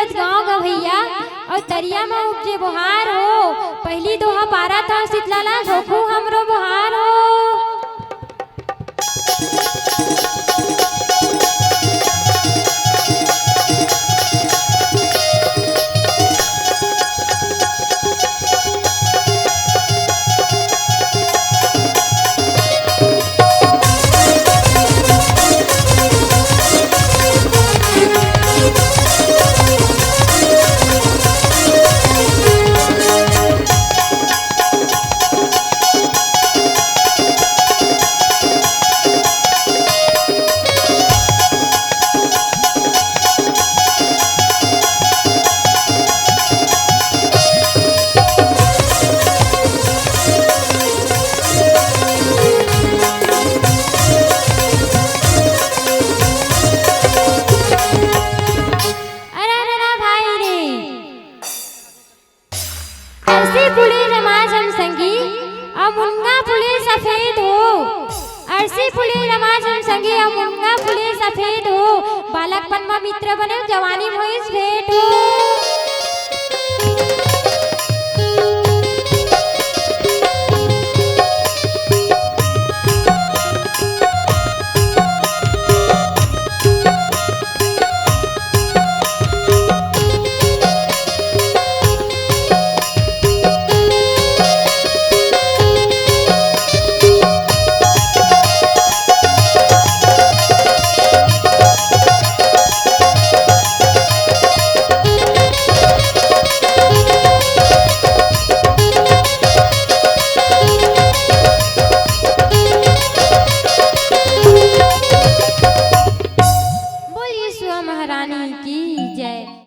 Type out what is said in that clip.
सत गाँव गवैया और तरिया में उपजे बुहार हो। पहली दोहा पारा था शीतला धोखू हमरो बुहार हो। पुले रमाज हम संगी और मुनगा पुले सफेद हो। अरसी पुले रमाज हम संगी और मुनगा पुले सफेद हो। बालकपन में मित्र बने जवानी में भेंट हो।